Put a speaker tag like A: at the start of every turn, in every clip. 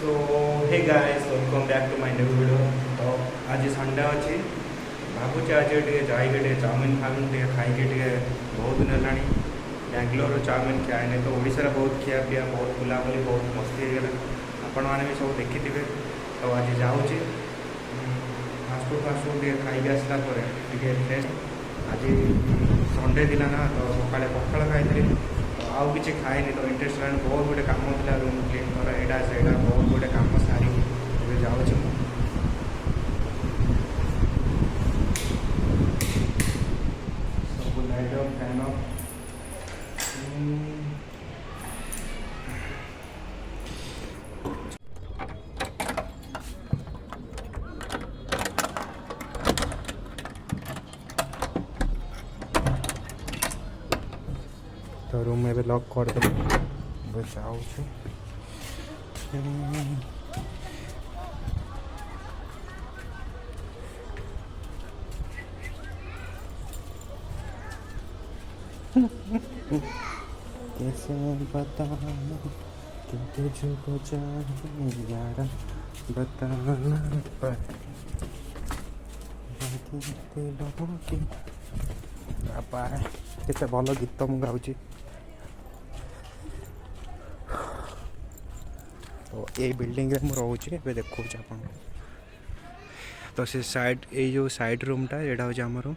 A: So hey guys welcome back to my new video. तो आज Sunday अच्छी भावुचे आज जाइए चाउमिन फाउमिन खाई बहुत दिन है बेंगलोर चाउमिन खाए तो ओडिशा बहुत खिया पिया बहुत बुलाबुली बहुत मस्ती होगा आपण मैंने भी सब देखी। तो आज जाऊँगी फास्टफुड खाई आसला फ्रेश आज संडे थी ना तो सका पखाड़ खाई तो आउ कि खाएनी तो इंटरेस्ट है बहुत गुटे कम था रूम क्लीन कर एटा से बहुत गुटे कम सारी जाऊँ सब लाइट अफ फैन अफ तो रूम में लॉक कर दे जाऊँ कैसे बताना कि तुझको चाहिए यार बताना पर केते भल गीत मु गाऊँ। तो ये बिल्डिंग रे मु रोचे ए देखो आप तो से साइड ये जो साइड रूमटा यहाँ हूँ आम रूम।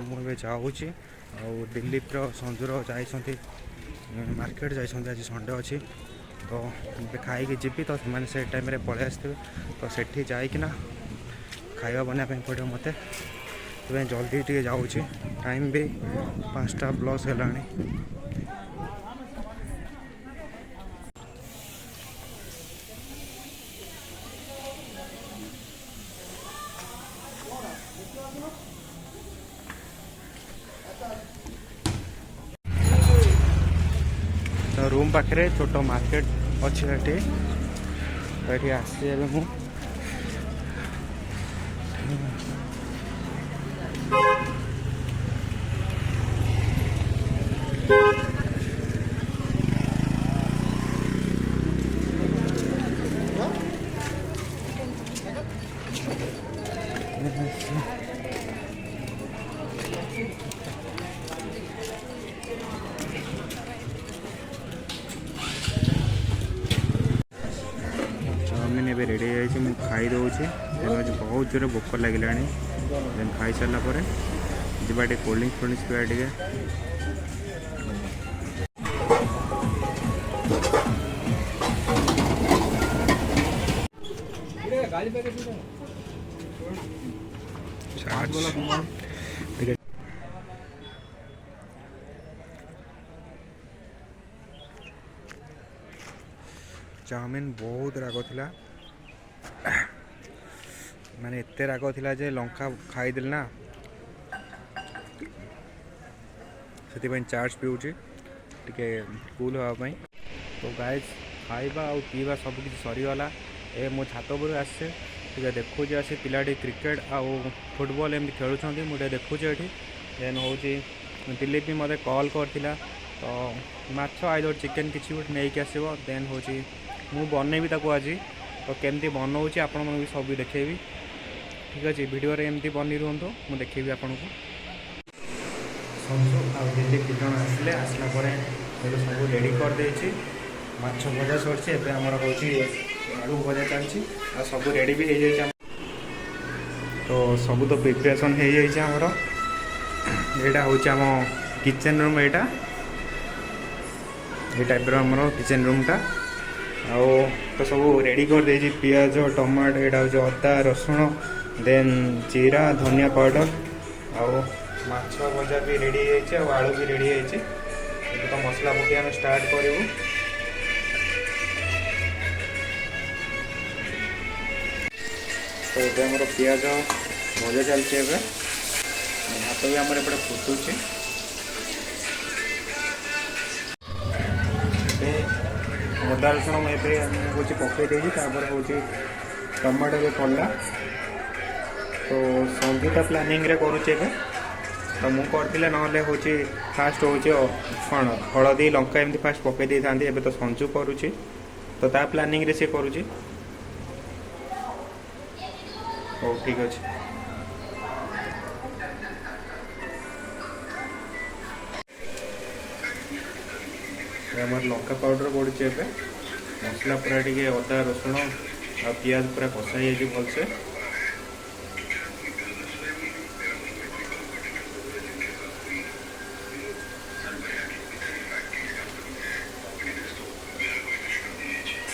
A: मुझे जाऊँ दिलीप संजूर जाती मार्केट जाती आज संडे अच्छी तो खाई जीवी तो से टाइम पलि आसते तो सेठी जाइकिना खाଇବା बनाया पड़ो मत जल्दी टे जाऊँ टाइम भी 5टा प्लस है। तो रूम पाखे छोट मार्केट अच्छी तो ये आसी मु चाउमिन ए रेडी है खाई दूसरी बहुत जोर भोक लगे देन खाई सारापर जा कोल्ड ड्रिंक्स फोल्ड ड्रिंक्स पीवा चाउमिन बहुत राग थिला माने एते राग थिला जे लंका खाईदेल ना से चार्ज पीऊँगी टिके कूल हाँपाई। तो गाइज खाइबा आ पीवा सब किसी सरीगला ए मो छात पर आसे टे देखुँ आसे पिला क्रिकेट आउ फुटबॉल एमती खेलुँच मुझे देखुँ ये देन हूँ दिलीप भी मत कॉल करथिला तो माछ आइदर चिकेन किसी गोटे नहीं आसो देन हूँ मु बनैबी ताको आज तो केमती बनाऊँगी आपण भी सब देखेबी ठीक अच्छे वीडियो एमती बनी रुहतु मु देखेबी आपन को। संजू आ दिलीप दु जन आसिले आसला सब रेडी कर देछि माछ भजा सरी एवं आमर हूँ आलू भजा चलती आ सब रेडी भी हो जाए तो सब तो प्रिपरेसन हो जाए आमर यहाँ हूँ आम किचेन रूम यहाँ ये टाइप आमर किचेन रूमटा आओ तो सब रेडी कर दे पियाज टमाटो यहाँ हूँ अदा रसुण देन जीरा धनिया पाउडर आओ माछ भजा भी रेडी है आलू भी रेडी है तो मसला पकई आम स्टार्ट करूँ। तो ये आमर पियाज भजा चलती भात भी आमर एपटे फुटुचे अदा रसुण मुझे पकई देती हूँ टमाटो भी पड़ा तो संगीता प्लानिंग रे करुचे एबे तो मु करथिले नहले होची फास्ट होची कोन हळदी लंका एमती फास्ट पके दे थांदी एबे तो संजू करूची तो ता प्लानिंग रे से करूची। ओ ठीक अछि हमर लंका पाउडर पड़ुचे एबे मसला पूरा टिके अदा रसुण आ पियाज पूरा कषा जाइए भलसे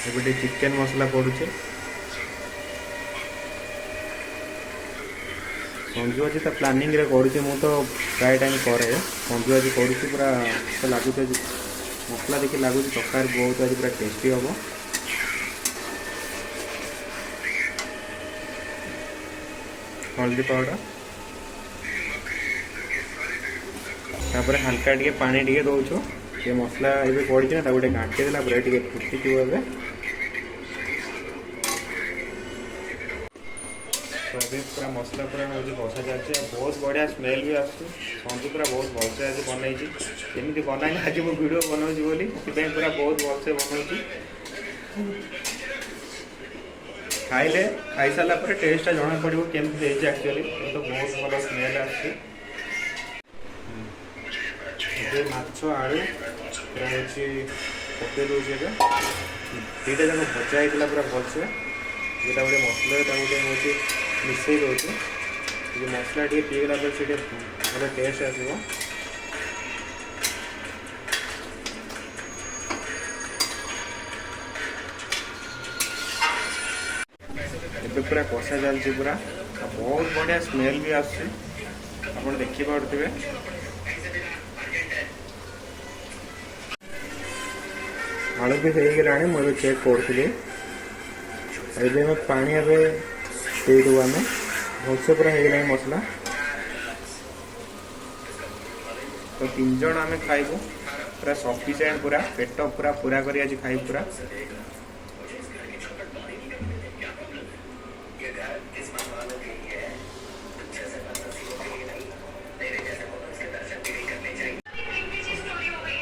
A: एबे चिकन मसला पड़ुचे संजू आज तो प्लानिंग रे करूचे मु तो प्राय टाइम करे संजू आज करूची पूरा तो लागुचे मसला देखिए लगुच तरकारी बहुत आज पूरा टेस्टी हम हल्दी पाउडर तापर हल्का टे पानी टे दौचु ये मसला ये पड़ी ना गोटे घाटी देला टे फुटी ए पूरा मसला पूरा हूँ कषा चलती बहुत बढ़िया स्मेल भी आसू संजू पूरा बहुत भलसे आज बनई केमी बनाई आज मो वीडियो बनाऊँ बोली पूरा बहुत भलसे बनाऊँ खाइले खाई सारा पर टेस्ट जना पड़ो केमती एक्चुअली तो बहुत भल स्मेल आसू माछ आलू पूरा हूँ पकई दूसरे दुईटा जाक भजा होता पूरा भलसे ये गोटे मसला गोटे हूँ मिसई दूसरे ये मसला टे पीगला से भले टेस्ट आसो पूरा कषा चलती पूरा बहुत बढ़िया स्मेल भी आसुची आप देखिपे आलू भी हो गला मुझे चेक करी पानी एवं देदेव आम भलसे पूरा हो गला मसला तो 3 जन आम खाइबू पूरा सफिसीएंट पूरा पेट पूरा पूरा कर आज खाइबू पूरा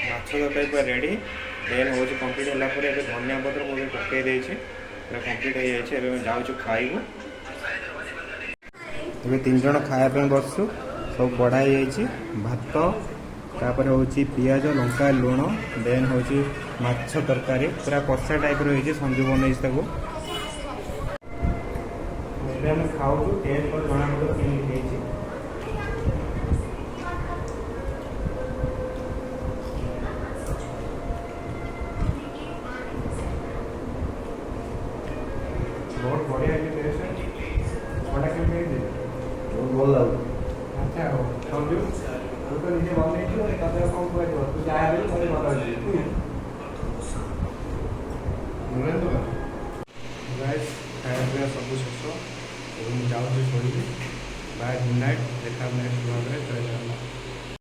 A: माछ तरकारी पूरा रेडी देन हो कम्प्लीट है धनिया पत्र मुझे पकई देछे पूरा कम्प्लीट हो जाए जाऊँ खाइबू ये 3 जन खायापी बसु सब बढ़ाई भात तापर हूँ पियाज लंका लुण देन हूँ माछ तरकारी पूरा कषा टाइप रही संजू बनई खाऊ टेस्ट पर जना पड़ो केमी बहुत बढ़िया बड़ा केमी बहुत भल लगे अच्छा संजू तू तो निजे बनई कौन कह तू जहाँ खाया सब शेष जाऊँ शोबी बाय गुड नाइट देखा नेक्स्ट ब्लॉग रे।